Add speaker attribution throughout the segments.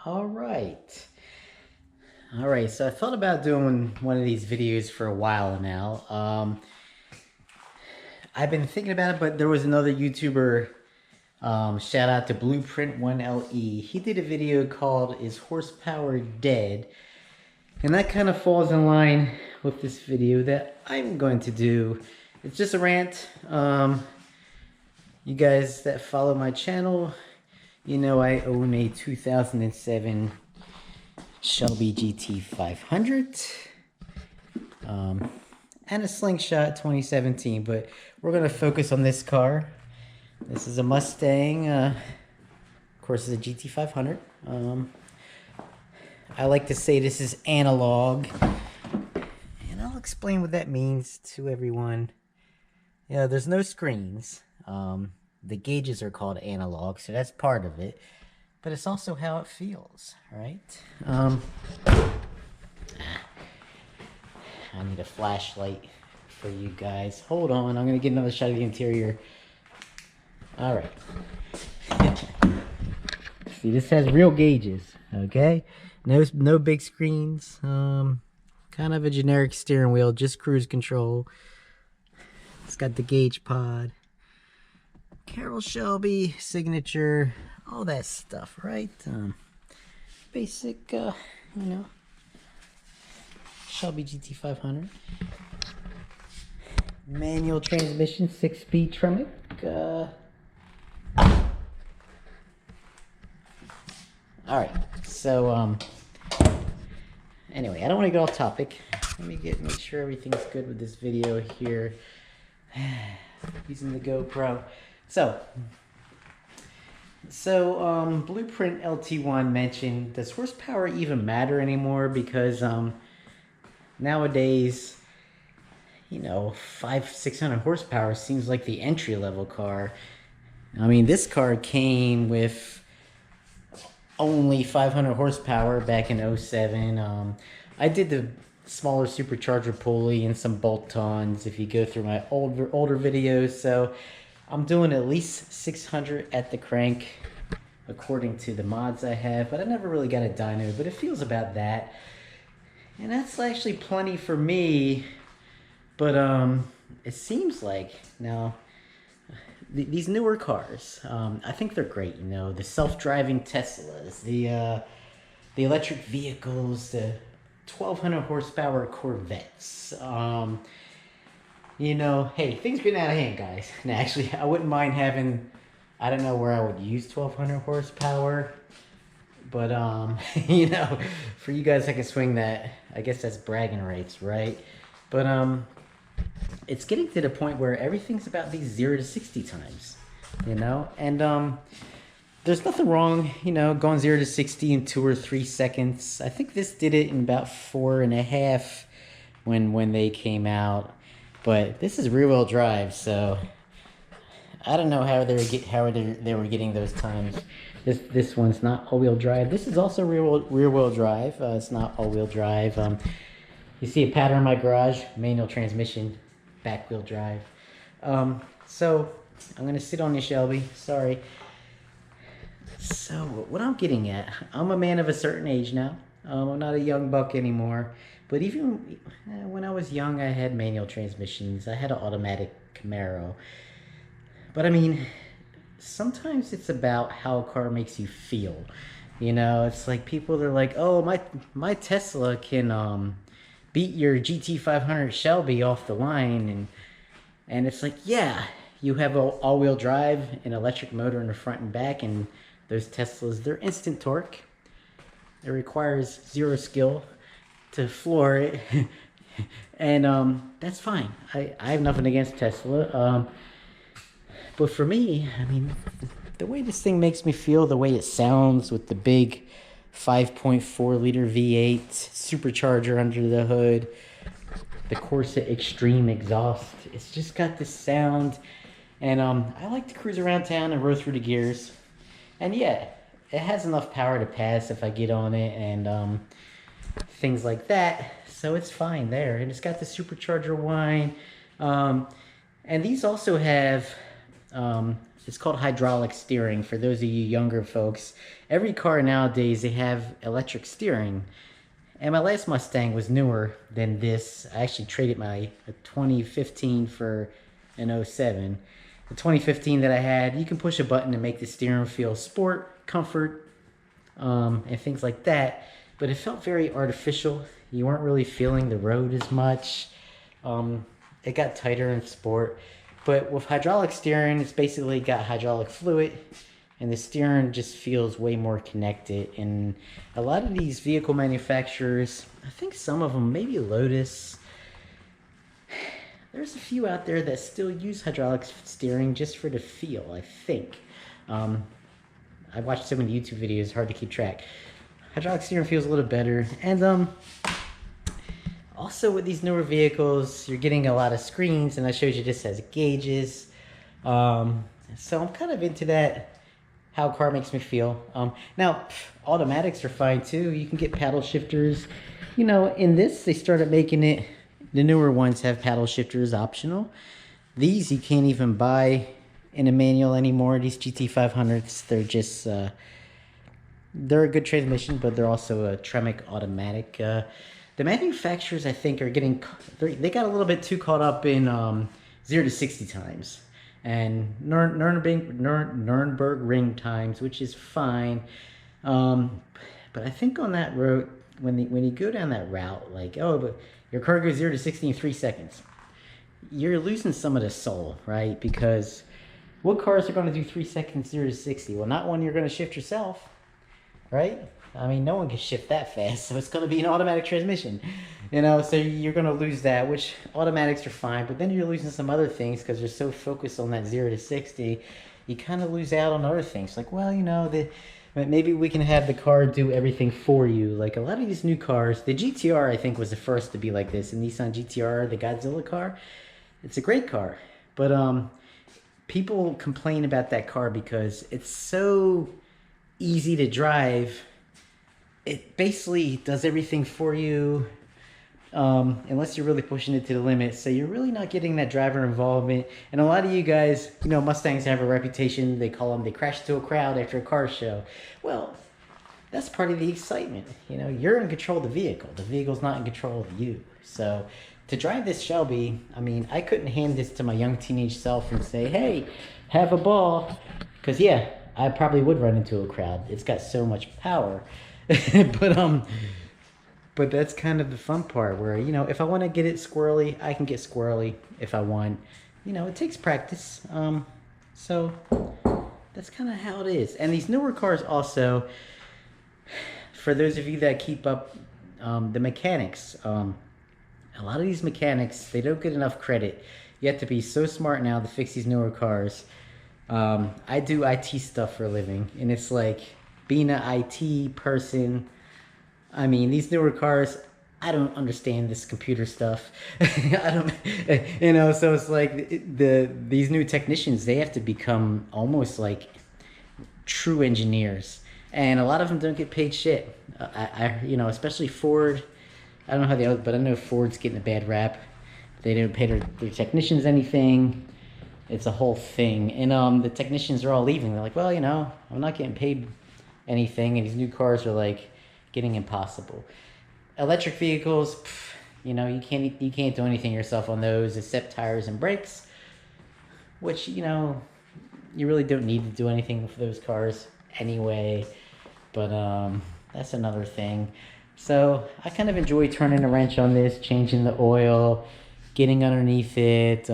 Speaker 1: All right. All right, so I thought about doing one of these videos for a while now. I've been thinking about it, but there was another YouTuber, shout out to Blueprint 1LE. He did a video called Is Horsepower Dead? And that kind of falls in line with this video that I'm going to do. It's just a rant. You guys that follow my channel, you know I own a 2007 Shelby GT500 and a Slingshot 2017, but we're going to focus on this car. This is a Mustang, of course it's a GT500. I like to say this is analog, and I'll explain what that means to everyone. Yeah, there's no screens. The gauges are called analog, so that's part of it. But it's also how it feels, right? I need a flashlight for you guys. Hold on, I'm gonna get another shot of the interior. All right. See, this has real gauges, okay? No big screens. Kind of a generic steering wheel, just cruise control. It's got the gauge pod. Carroll Shelby signature. All that stuff, right? Basic, you know, Shelby GT500. Manual transmission, 6-speed Tremec. All right, so anyway, I don't want to get off topic. Let me make sure everything's good with this video here. Using the GoPro. So, Blueprint LT1 mentioned, does horsepower even matter anymore? Because nowadays, you know, 500-600 horsepower seems like the entry-level car. I mean, this car came with only 500 horsepower back in 07. I did the smaller supercharger pulley and some bolt-ons if you go through my older videos. So I'm doing at least 600 at the crank according to the mods I have, but I never really got a dyno, but it feels about that. And that's actually plenty for me, but it seems like now these newer cars, I think they're great, you know, the self-driving Teslas, the electric vehicles, the 1200 horsepower Corvettes. You know, hey, things getting out of hand, guys. And actually, I wouldn't mind having, I don't know where I would use 1200 horsepower, but you know, for you guys I can swing that. I guess that's bragging rights, right? But it's getting to the point where everything's about these 0 to 60 times, you know, and there's nothing wrong, you know, going 0 to 60 in 2 or 3 seconds. I think this did it in about 4.5 when they came out. But this is rear-wheel drive, so I don't know how they were getting those times. This one's not all-wheel drive. This is also rear-wheel drive. It's not all-wheel drive. You see a pattern in my garage, manual transmission, back-wheel drive. So I'm gonna sit on you, Shelby. Sorry. So what I'm getting at, I'm a man of a certain age now. I'm not a young buck anymore. But even when I was young, I had manual transmissions. I had an automatic Camaro. But I mean, sometimes it's about how a car makes you feel. You know, it's like people are like, oh, my Tesla can beat your GT500 Shelby off the line. And it's like, yeah, you have an all-wheel drive, an electric motor in the front and back, and those Teslas, they're instant torque. It requires zero skill to floor it. And that's fine. I have nothing against Tesla. But for me, I mean, the way this thing makes me feel, the way it sounds with the big 5.4 liter V8 supercharger under the hood, the Corsa Extreme exhaust, it's just got this sound. And I like to cruise around town and roll through the gears. And yeah, it has enough power to pass if I get on it and things like that. So it's fine there. And it's got the supercharger whine. And these also have It's called hydraulic steering. For those of you younger folks, every car nowadays, they have electric steering. And my last Mustang was newer than this. I actually traded my 2015 for an '07. The 2015 that I had, you can push a button to make the steering feel sport, comfort, and things like that. But it felt very artificial. You weren't really feeling the road as much. It got tighter in sport. But with hydraulic steering, it's basically got hydraulic fluid, and the steering just feels way more connected. And a lot of these vehicle manufacturers, I think some of them, maybe Lotus, there's a few out there that still use hydraulic steering just for the feel, I think. I watched so many YouTube videos, hard to keep track. Hydraulic steering feels a little better. And also with these newer vehicles, you're getting a lot of screens, and I showed you this has gauges. So I'm kind of into that, how a car makes me feel. Now, automatics are fine too. You can get paddle shifters. You know, in this, they started making it, the newer ones have paddle shifters optional. These you can't even buy in a manual anymore. These GT500s, they're just, they're a good transmission, but they're also a Tremec automatic. The manufacturers, I think, are getting, they got a little bit too caught up in 0 to 60 times. And Nürburgring ring times, which is fine. But I think on that road, when you go down that route, like, oh, but your car goes 0 to 60 in 3 seconds, you're losing some of the soul, right? Because what cars are going to do 3 seconds 0 to 60? Well, not one you're going to shift yourself, right? I mean, no one can shift that fast, so it's going to be an automatic transmission, you know, so you're going to lose that, which automatics are fine, but then you're losing some other things because you're so focused on that 0 to 60, you kind of lose out on other things. Like, well, you know, maybe we can have the car do everything for you. Like a lot of these new cars, the GTR, I think, was the first to be like this. The Nissan GTR, the Godzilla car, it's a great car, but people complain about that car because it's so easy to drive. It basically does everything for you, unless you're really pushing it to the limit. So you're really not getting that driver involvement. And a lot of you guys, you know, Mustangs have a reputation. They call them, they crash into a crowd after a car show. Well, that's part of the excitement. You know, you're in control of the vehicle. The vehicle's not in control of you. So to drive this Shelby, I mean, I couldn't hand this to my young teenage self and say, hey, have a ball. Because, yeah, I probably would run into a crowd. It's got so much power. But that's kind of the fun part where, you know, if I want to get it squirrely, I can get squirrely if I want. You know, it takes practice. So that's kind of how it is. And these newer cars also, for those of you that keep up the mechanics, a lot of these mechanics, they don't get enough credit. You have to be so smart now to fix these newer cars. I do IT stuff for a living, and it's like, being an IT person, I mean, these newer cars, I don't understand this computer stuff. I don't, you know, so it's like these new technicians, they have to become almost like true engineers. And a lot of them don't get paid shit. You know, especially Ford. I don't know how they are, but I know Ford's getting a bad rap. They don't pay their technicians anything. It's a whole thing. And the technicians are all leaving. They're like, well, you know, I'm not getting paid anything, and these new cars are like getting impossible. Electric vehicles, you know, you can't do anything yourself on those except tires and brakes, which, you know, you really don't need to do anything for those cars anyway. But that's another thing. So I kind of enjoy turning a wrench on this, changing the oil, getting underneath it.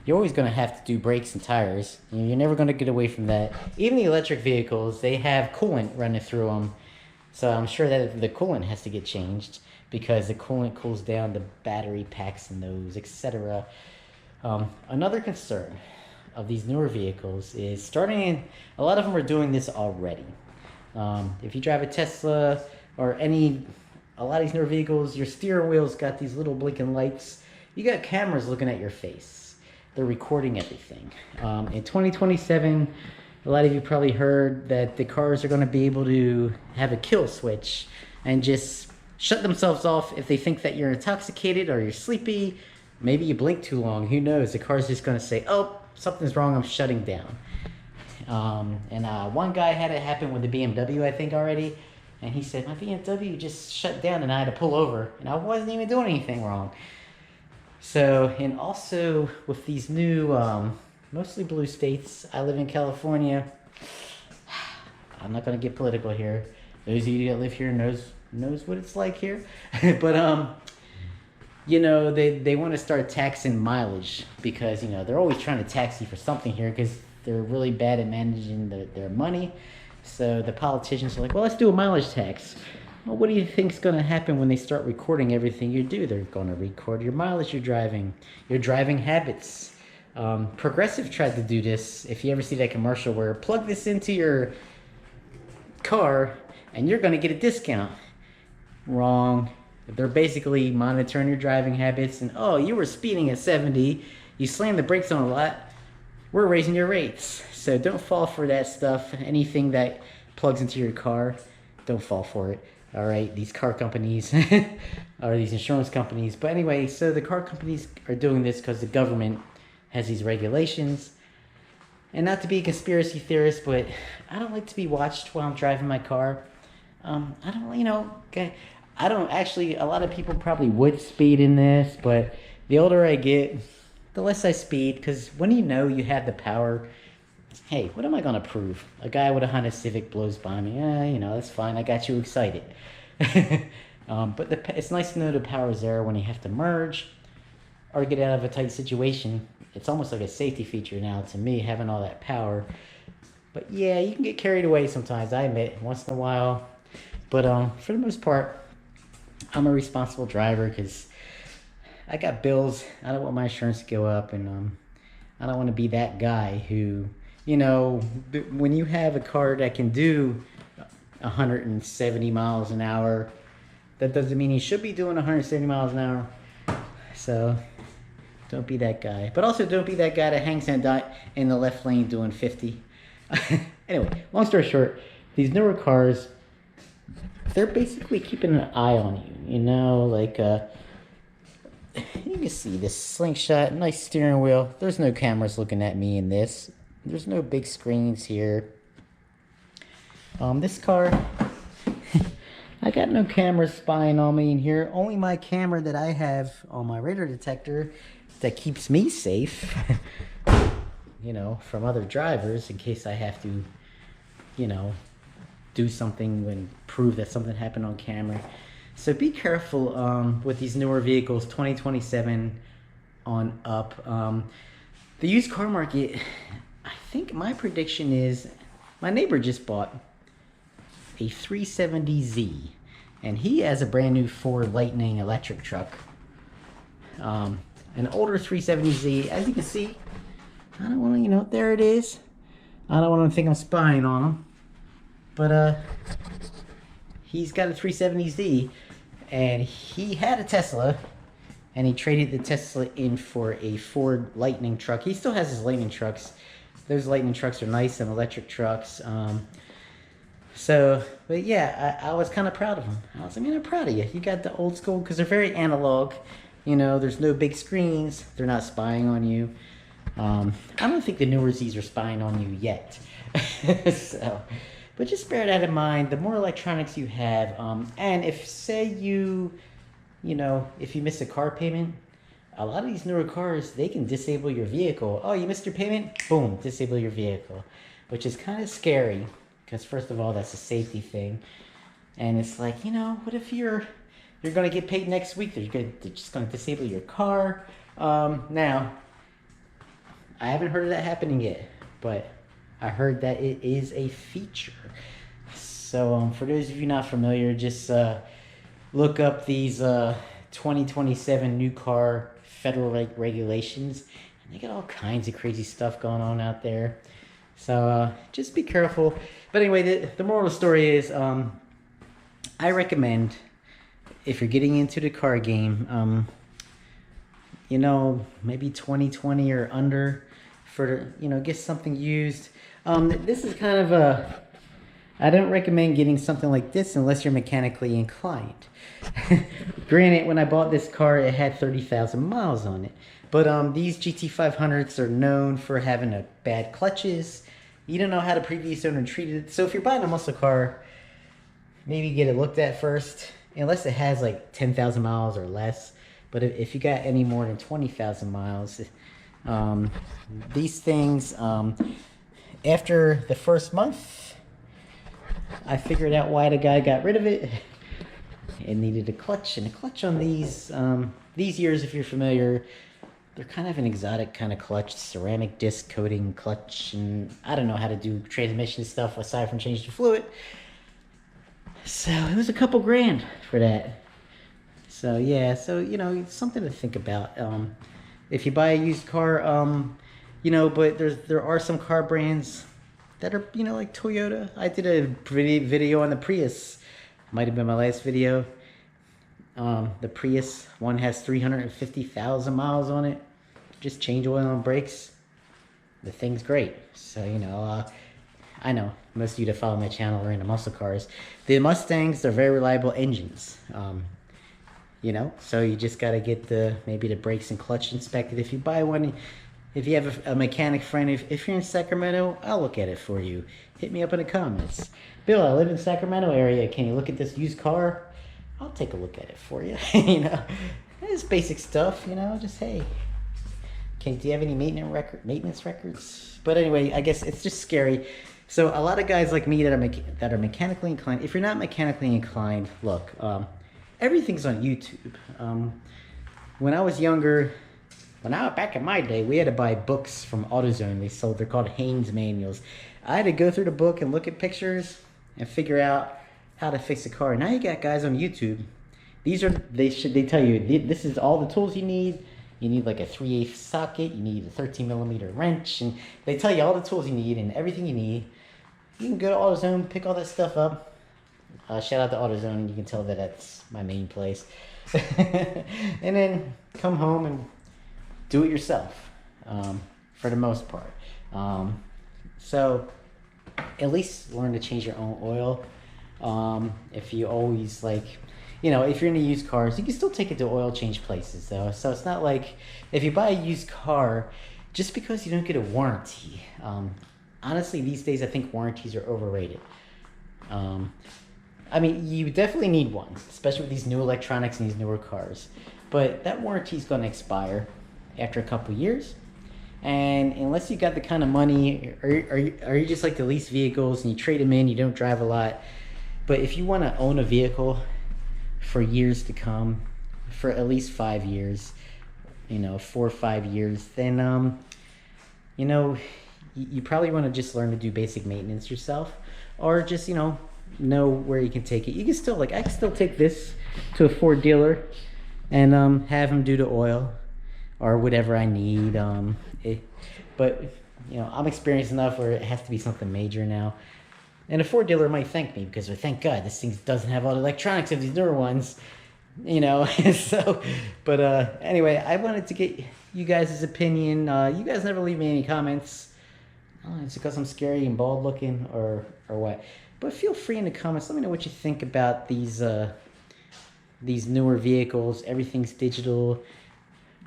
Speaker 1: You're always going to have to do brakes and tires. You're never going to get away from that. Even the electric vehicles, they have coolant running through them. So I'm sure that the coolant has to get changed because the coolant cools down the battery packs in those, etc. Another concern of these newer vehicles is a lot of them are doing this already. If you drive a Tesla or a lot of these newer vehicles, your steering wheel's got these little blinking lights. You got cameras looking at your face. They're recording everything. In 2027, a lot of you probably heard that the cars are going to be able to have a kill switch and just shut themselves off if they think that you're intoxicated or you're sleepy. Maybe you blink too long. Who knows? The car's just going to say, oh, something's wrong, I'm shutting down. One guy had it happen with the BMW, I think, already. And he said, my BMW just shut down and I had to pull over. And I wasn't even doing anything wrong. So, and also with these new, mostly blue states, I live in California. I'm not going to get political here. Those of you that live here knows what it's like here. But, you know, they want to start taxing mileage because, you know, they're always trying to tax you for something here because they're really bad at managing their money. So the politicians are like, well, let's do a mileage tax. Well, what do you think is going to happen when they start recording everything you do? They're going to record your mileage you're driving, your driving habits. Progressive tried to do this. If you ever see that commercial where plug this into your car and you're going to get a discount. Wrong. They're basically monitoring your driving habits and, oh, you were speeding at 70. You slammed the brakes on a lot. We're raising your rates. So don't fall for that stuff. Anything that plugs into your car, don't fall for it. All right, these car companies or these insurance companies. But anyway, so the car companies are doing this because the government has these regulations. And not to be a conspiracy theorist, but I don't like to be watched while I'm driving my car. I don't, you know, I don't actually, a lot of people probably would speed in this, but the older I get, the less I speed, because when you know you have the power, hey, what am I going to prove? A guy with a Honda Civic blows by me. You know, that's fine. I got you excited. But it's nice to know the power is there when you have to merge or get out of a tight situation. It's almost like a safety feature now to me, having all that power. But yeah, you can get carried away sometimes, I admit, once in a while. But for the most part, I'm a responsible driver because I got bills. I don't want my insurance to go up, and I don't want to be that guy who, you know, when you have a car that can do 170 miles an hour, that doesn't mean you should be doing 170 miles an hour. So don't be that guy. But also don't be that guy that hangs in the left lane doing 50. Anyway, long story short, these newer cars, they're basically keeping an eye on you, you know, like, you can see this slingshot, nice steering wheel. There's no cameras looking at me in this. There's no big screens here. This car, I got no cameras spying on me in here. Only my camera that I have on my radar detector that keeps me safe, you know, from other drivers in case I have to, you know, do something and prove that something happened on camera. So be careful with these newer vehicles, 2027 on up. The used car market, I think my prediction is, my neighbor just bought a 370Z, and he has a brand new Ford Lightning electric truck. An older 370Z, as you can see, I don't want to, you know, there it is. I don't want to think I'm spying on him. But he's got a 370Z, and he had a Tesla, and he traded the Tesla in for a Ford Lightning truck. He still has his Lightning trucks. Those Lightning trucks are nice and electric trucks. But yeah, I was kind of proud of him. I was like, man, I'm proud of you. You got the old school, because they're very analog. You know, there's no big screens. They're not spying on you. I don't think the newer Zs are spying on you yet. So, but just bear that in mind. The more electronics you have, and if, say you know, if you miss a car payment, a lot of these newer cars, they can disable your vehicle. Oh, you missed your payment? Boom, disable your vehicle. Which is kind of scary, because first of all, that's a safety thing. And it's like, you know, what if you're going to get paid next week? They're just going to disable your car. Now, I haven't heard of that happening yet, but I heard that it is a feature. So for those of you not familiar, just look up these 2027 new car federal regulations. And they got all kinds of crazy stuff going on out there. So just be careful. But anyway, the moral of the story is, I recommend, if you're getting into the car game, you know, maybe 2020 or under, for, you know, get something used. This is kind of I don't recommend getting something like this unless you're mechanically inclined. Granted, when I bought this car, it had 30,000 miles on it. But these GT500s are known for having a bad clutches. You don't know how the previous owner treated it. So if you're buying a muscle car, maybe get it looked at first, unless it has like 10,000 miles or less. But if you got any more than 20,000 miles, these things, after the first month, I figured out why the guy got rid of it. It needed a clutch, and a clutch on these years, if you're familiar, they're kind of an exotic kind of clutch, ceramic disc coating clutch, and I don't know how to do transmission stuff aside from change the fluid. So it was a couple grand for that. So yeah, so you know, it's something to think about. If you buy a used car, you know, but there are some car brands that are, you know, like Toyota. I did a video on the Prius. Might have been my last video. The Prius one has 350,000 miles on it. Just change oil and brakes. The thing's great. So, you know, I know most of you that follow my channel are into muscle cars. The Mustangs, they're very reliable engines. You know, so you just got to get maybe the brakes and clutch inspected. If you buy one, if you have a mechanic friend, if you're in Sacramento, I'll look at it for you. Hit me up in the comments. Bill, I live in the Sacramento area. Can you look at this used car? I'll take a look at it for you. You know, it's basic stuff. You know, just hey, do you have any maintenance records? But anyway, I guess it's just scary. So a lot of guys like me that are mechanically inclined. If you're not mechanically inclined, look, everything's on YouTube. When I was younger, back in my day, we had to buy books from AutoZone. They're called Haynes manuals. I had to go through the book and look at pictures and figure out how to fix a car. Now you got guys on YouTube. They tell you this is all the tools you need. You need like a 3/8 socket. You need a 13mm wrench, and they tell you all the tools you need and everything you need. You can go to AutoZone, pick all that stuff up. Shout out to AutoZone. You can tell that that's my main place. And then come home and do it yourself, for the most part. So at least learn to change your own oil. If you always you know, if you're into used cars, you can still take it to oil change places though. So it's not like if you buy a used car, just because you don't get a warranty. Honestly, these days I think warranties are overrated. I mean, you definitely need one, especially with these new electronics and these newer cars. But that warranty is going to expire after a couple years. And unless you got the kind of money, or you just like to lease vehicles and you trade them in, you don't drive a lot. But if you want to own a vehicle for years to come, for at least 5 years, you know, 4 or 5 years, then, you know, you probably want to just learn to do basic maintenance yourself, or just, you know where you can take it. You can still, I can still take this to a Ford dealer and have him do the oil or whatever I need. But you know, I'm experienced enough where it has to be something major now. And a Ford dealer might thank me because, thank God, this thing doesn't have all the electronics of these newer ones, you know. So, but anyway, I wanted to get you guys' opinion. You guys never leave me any comments. I don't know, it's because I'm scary and bald looking or what. But feel free in the comments. Let me know what you think about these newer vehicles. Everything's digital.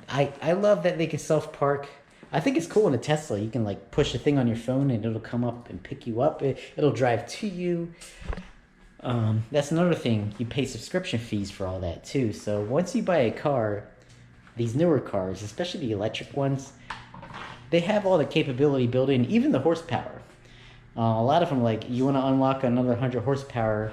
Speaker 1: I love that they can self-park. I think it's cool in a Tesla. You can push a thing on your phone and it'll come up and pick you up. It'll drive to you. That's another thing. You pay subscription fees for all that too. So once you buy a car, these newer cars, especially the electric ones, they have all the capability built in, even the horsepower. A lot of them, you want to unlock another 100 horsepower,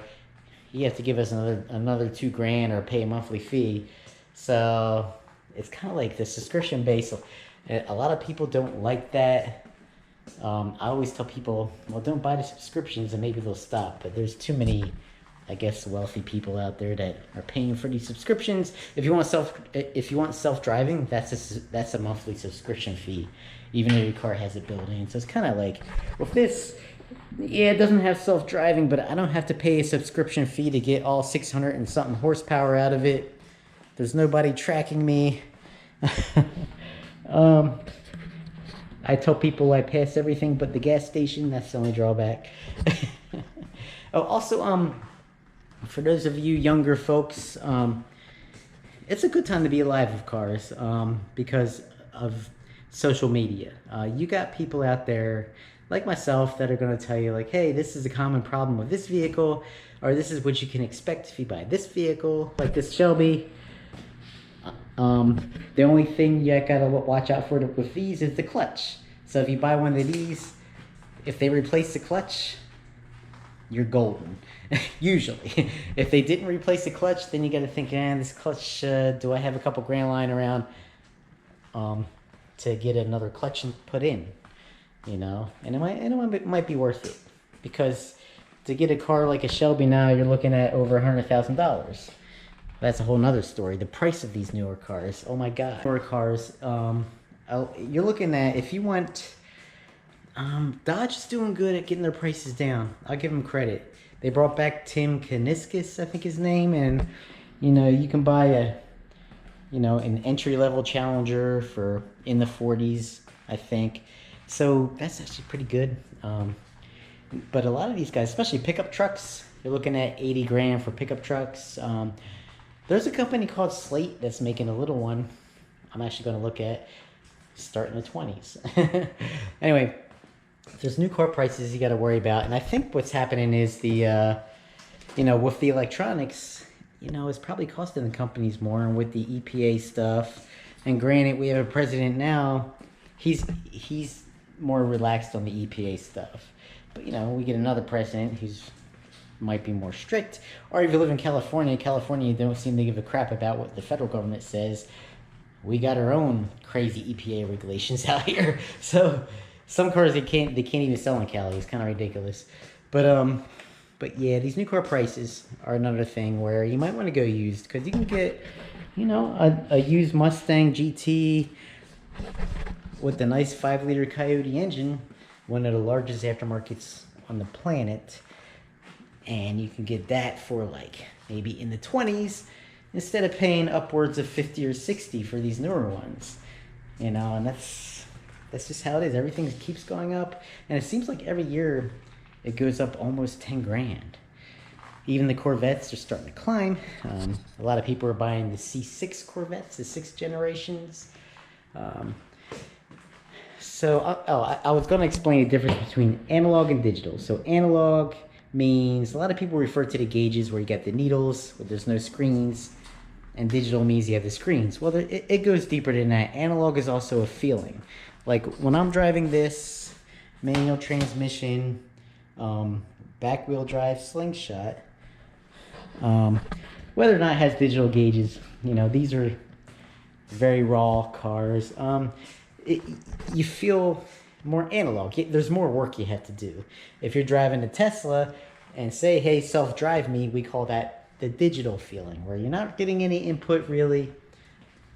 Speaker 1: you have to give us another $2,000 or pay a monthly fee. So it's kind of like the subscription base. A lot of people don't like that. I always tell people, well, don't buy the subscriptions and maybe they'll stop. But there's too many, I guess, wealthy people out there that are paying for these subscriptions. If you want self-driving, that's a monthly subscription fee, even though your car has it built in. So it's kind of with this, yeah, it doesn't have self-driving, but I don't have to pay a subscription fee to get all 600 and something horsepower out of it. There's nobody tracking me. I tell people I pass everything but the gas station. That's the only drawback. Oh, also, for those of you younger folks, it's a good time to be alive with cars, because of social media. You got people out there like myself that are going to tell you like, hey, this is a common problem with this vehicle, or this is what you can expect if you buy this vehicle, like this Shelby. The only thing you gotta watch out for with these is the clutch. So if you buy one of these, if they replace the clutch, you're golden. Usually. If they didn't replace the clutch, then you gotta think, this clutch, do I have a couple grand lying around to get another clutch and put in? You know, and it might be worth it, because to get a car like a Shelby now, you're looking at over $100,000. That's a whole nother story. The price of these newer cars, oh my God. Newer cars, you're looking at, if you want, Dodge is doing good at getting their prices down. I'll give them credit. They brought back Tim Kuniskis, I think his name, and you know, you can buy an entry-level Challenger for in the 40s, I think. So that's actually pretty good. But a lot of these guys, especially pickup trucks, you're looking at 80 grand for pickup trucks. There's a company called Slate that's making a little one I'm actually going to look at, starting in the 20s. Anyway, there's new car prices you got to worry about. And I think what's happening is with the electronics, it's probably costing the companies more, and with the EPA stuff. And granted, we have a president now, he's more relaxed on the EPA stuff. But, we get another president who's might be more strict. Or if you live in California, you don't seem to give a crap about what the federal government says. We got our own crazy EPA regulations out here. So some cars they can't even sell in Cali. It's kind of ridiculous. But yeah, these new car prices are another thing where you might want to go used, because you can get, a used Mustang GT with the nice 5-liter Coyote engine, one of the largest aftermarkets on the planet. And you can get that for like maybe in the 20s instead of paying upwards of 50 or 60 for these newer ones. And that's just how it is. Everything keeps going up, and it seems like every year it goes up almost 10 grand. Even the Corvettes are starting to climb. A lot of people are buying the C6 Corvettes, the 6th generations. So I was going to explain the difference between analog and digital. So analog means, a lot of people refer to the gauges where you get the needles, where there's no screens, and digital means you have the screens. Well, it goes deeper than that. Analog is also a feeling. Like when I'm driving this manual transmission, back wheel drive Slingshot, whether or not it has digital gauges, these are very raw cars. You feel more analog. There's more work you have to do. If you're driving a Tesla and say, hey, self-drive me, we call that the digital feeling, where you're not getting any input really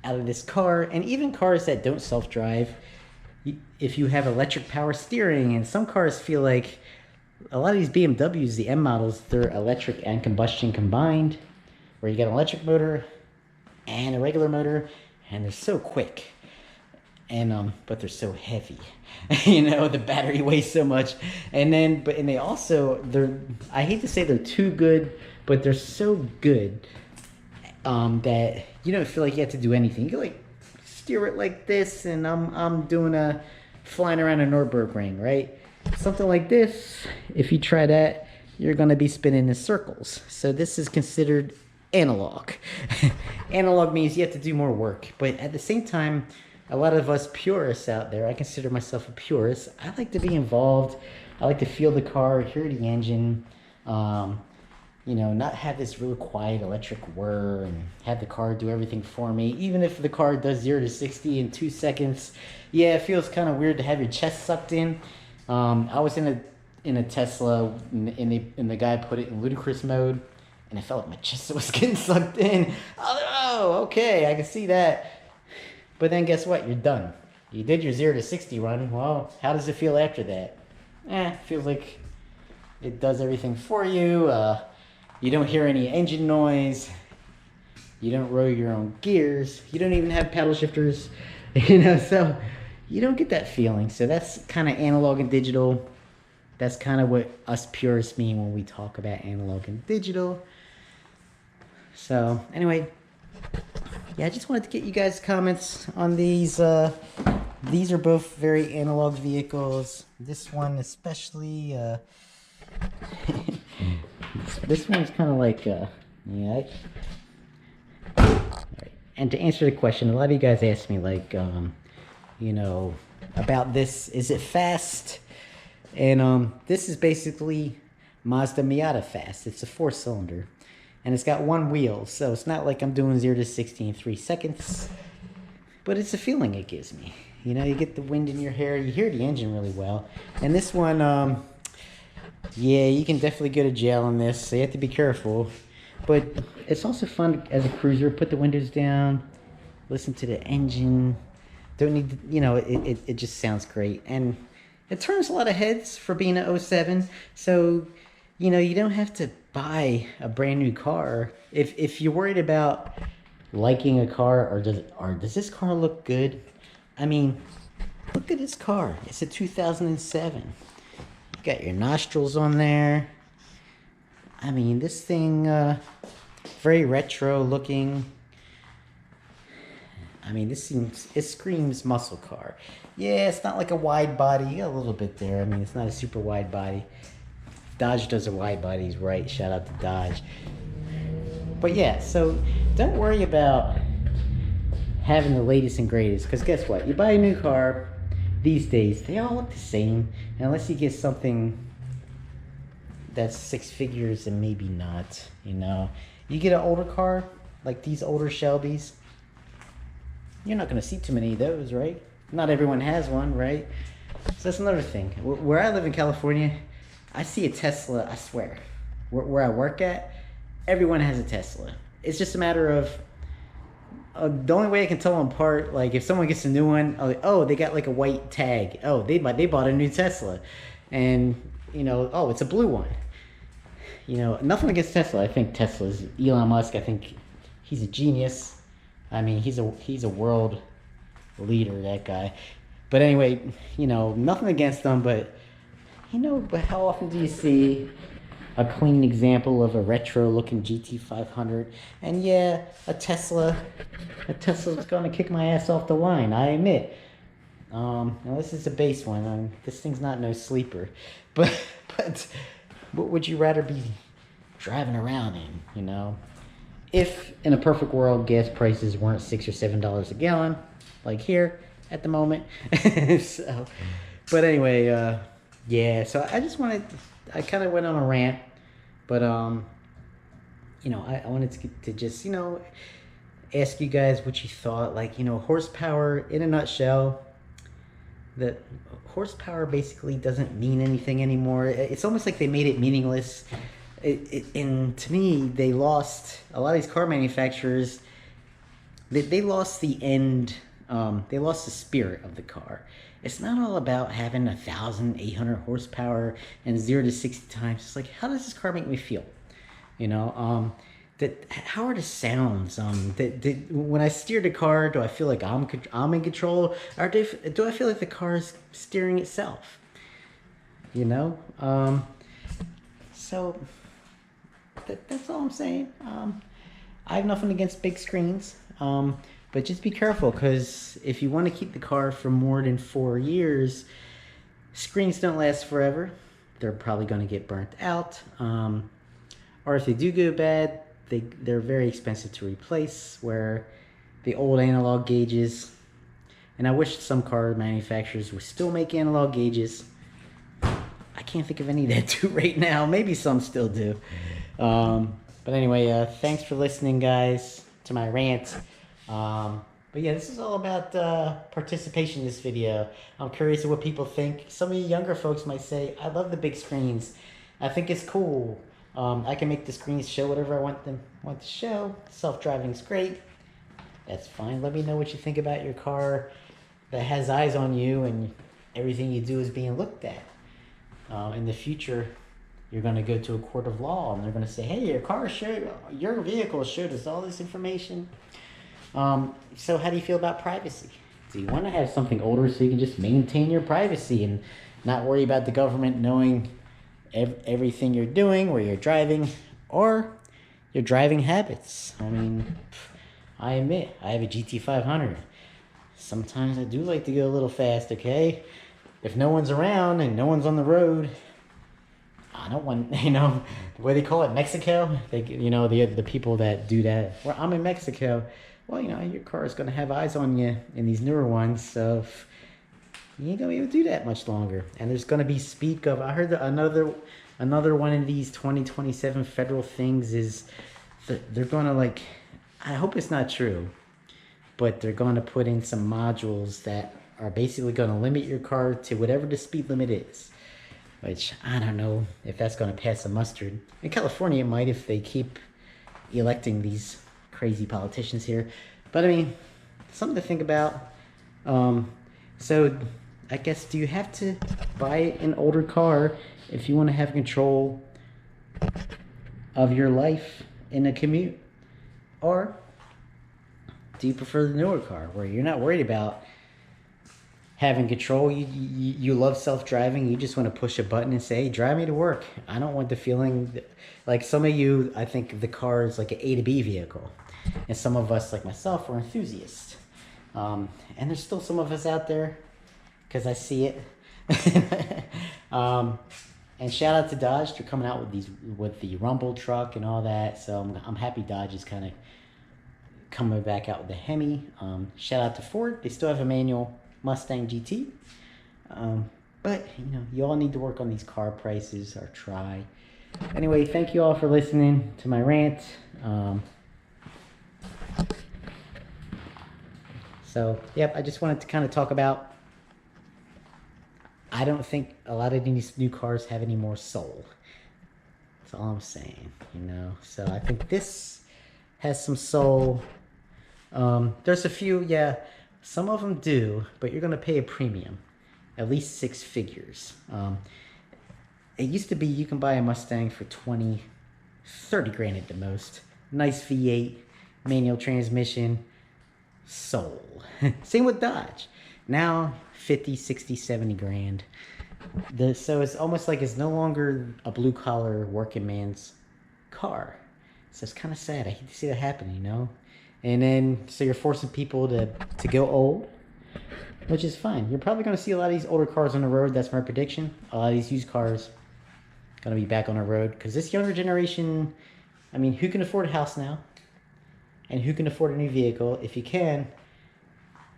Speaker 1: out of this car. And even cars that don't self-drive, if you have electric power steering, and some cars feel like, a lot of these BMWs, the M models, they're electric and combustion combined, where you got an electric motor and a regular motor, and they're so quick. And but they're so heavy. The battery weighs so much. And they also, I hate to say they're too good, but they're so good that you don't feel like you have to do anything. You can like steer it like this, and I'm doing flying around a Nürburgring, right? Something like this, if you try that, you're gonna be spinning in circles. So this is considered analog. Analog means you have to do more work, but at the same time, a lot of us purists out there, I consider myself a purist, I like to be involved. I like to feel the car, hear the engine, not have this real quiet electric whir and have the car do everything for me. Even if the car does 0 to 60 in 2 seconds, yeah, it feels kind of weird to have your chest sucked in. I was in a Tesla, and the guy put it in ludicrous mode, and I felt like my chest was getting sucked in. Oh, okay, I can see that. But then guess what? You're done. You did your 0 to 60 run. Well, how does it feel after that? It feels like it does everything for you. You don't hear any engine noise. You don't roll your own gears. You don't even have paddle shifters. So you don't get that feeling. So that's kind of analog and digital. That's kind of what us purists mean when we talk about analog and digital. So anyway, yeah, I just wanted to get you guys' comments on these. These are both very analog vehicles. This one especially, this one's kind of like, yeah. Right. And to answer the question, a lot of you guys asked me like, you know, about this. Is it fast? And this is basically Mazda Miata fast. It's a 4-cylinder, and it's got one wheel, so it's not like I'm doing 0 to 60 in 3 seconds. But it's a feeling it gives me. You know, you get the wind in your hair, you hear the engine really well. And this one, yeah, you can definitely go to jail on this, so you have to be careful. But it's also fun as a cruiser. Put the windows down, listen to the engine. Don't need to, you know, it just sounds great. And it turns a lot of heads for being an '07. So, you know, you don't have to buy a brand new car. If you're worried about liking a car, or does this car look good? I mean, look at this car. It's a 2007. You got your nostrils on there. I mean, this thing, very retro looking. I mean, it screams muscle car. Yeah, it's not like a wide body, a little bit there. I mean, it's not a super wide body. Dodge does a wide bodies right. Shout out to Dodge. But yeah, so don't worry about having the latest and greatest, because guess what? You buy a new car these days, they all look the same, unless you get something that's 6 figures and maybe not, you know. You get an older car, like these older Shelbys, you're not going to see too many of those, right? Not everyone has one, right? So that's another thing. Where I live in California, I see a Tesla, I swear. Where I work at, everyone has a Tesla. It's just a matter of, the only way I can tell them apart, like if someone gets a new one, like, oh, they got like a white tag. Oh, they bought a new Tesla. And, you know, oh, it's a blue one. You know, nothing against Tesla. I think Tesla's Elon Musk. I think he's a genius. I mean, he's a world leader, that guy. But anyway, you know, nothing against them, but you know, but how often do you see a clean example of a retro-looking GT500? And yeah, a Tesla's gonna kick my ass off the line, I admit. Now this is a base one. This thing's not no sleeper, but what would you rather be driving around in, you know? If in a perfect world gas prices weren't $6 or $7 a gallon, like here at the moment. So, but anyway, yeah. So I kind of went on a rant, but you know, I wanted to just, you know, ask you guys what you thought. Like, you know, horsepower in a nutshell. That horsepower basically doesn't mean anything anymore. It's almost like they made it meaningless. And to me, they lost, a lot of these car manufacturers, they lost the end, they lost the spirit of the car. It's not all about having 1,800 horsepower and 0 to 60 times. It's like, how does this car make me feel? You know, how are the sounds? When I steer the car, do I feel like I'm in control, or do I feel like the car is steering itself? You know, so that's all I'm saying. I have nothing against big screens, but just be careful, because if you want to keep the car for more than 4 years, screens don't last forever. They're probably going to get burnt out, or if they do go bad, they're very expensive to replace, where the old analog gauges, and I wish some car manufacturers would still make analog gauges. I can't think of any that do right now. Maybe some still do. But anyway, thanks for listening, guys, to my rant. But yeah, this is all about participation in this video. I'm curious of what people think. Some of you younger folks might say, I love the big screens. I think it's cool. I can make the screens show whatever I want to show. Self-driving's great. That's fine. Let me know what you think about your car that has eyes on you and everything you do is being looked at. In the future, you're going to go to a court of law and they're going to say, hey, your vehicle showed us all this information. So how do you feel about privacy? Do you want to have something older so you can just maintain your privacy and not worry about the government knowing everything you're doing, where you're driving, or your driving habits? I mean, I admit, I have a GT500. Sometimes I do like to go a little fast, okay? If no one's around and no one's on the road, I don't want, the way they call it, Mexico. The people that do that. Well, I'm in Mexico. Well, your car is going to have eyes on you in these newer ones, so you ain't going to be able to do that much longer. And there's going to be speak of, I heard that another one of these 2027 federal things is that they're going to, like, I hope it's not true, but they're going to put in some modules that are basically going to limit your car to whatever the speed limit is. Which, I don't know if that's going to pass the mustard. In California, it might if they keep electing these crazy politicians here. But, I mean, something to think about. So, I guess, do you have to buy an older car if you want to have control of your life in a commute? Or do you prefer the newer car where you're not worried about having control? You love self-driving. You just want to push a button and say, hey, drive me to work. I don't want the feeling that, like some of you, I think the car is like an A to B vehicle. And some of us, like myself, are enthusiasts. And there's still some of us out there, because I see it. And shout out to Dodge. They're coming out with the Rumble truck and all that. So I'm happy Dodge is kind of coming back out with the Hemi. Shout out to Ford. They still have a manual Mustang GT. But, you all need to work on these car prices or try. Anyway, thank you all for listening to my rant. So, yep, I just wanted to kind of talk about, I don't think a lot of these new cars have any more soul. That's all I'm saying, So I think this has some soul. There's a few, yeah, some of them do, but you're going to pay a premium, at least 6 figures. It used to be you can buy a Mustang for 20, 30 grand at the most. Nice V8, manual transmission, soul. Same with Dodge. Now, 50, 60, 70 grand. So it's almost like it's no longer a blue-collar working man's car. So it's kind of sad. I hate to see that happen, And then, so you're forcing people to go old, which is fine. You're probably going to see a lot of these older cars on the road. That's my prediction. A lot of these used cars going to be back on the road. Because this younger generation, I mean, who can afford a house now? And who can afford a new vehicle? If you can,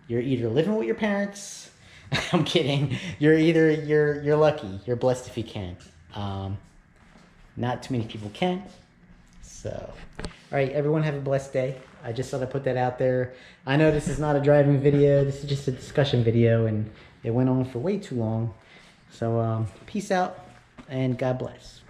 Speaker 1: you're either living with your parents. I'm kidding. You're lucky. You're blessed if you can. Not too many people can. So, all right, everyone have a blessed day. I just thought I'd put that out there. I know this is not a driving video. This is just a discussion video, and it went on for way too long. So, peace out, and God bless.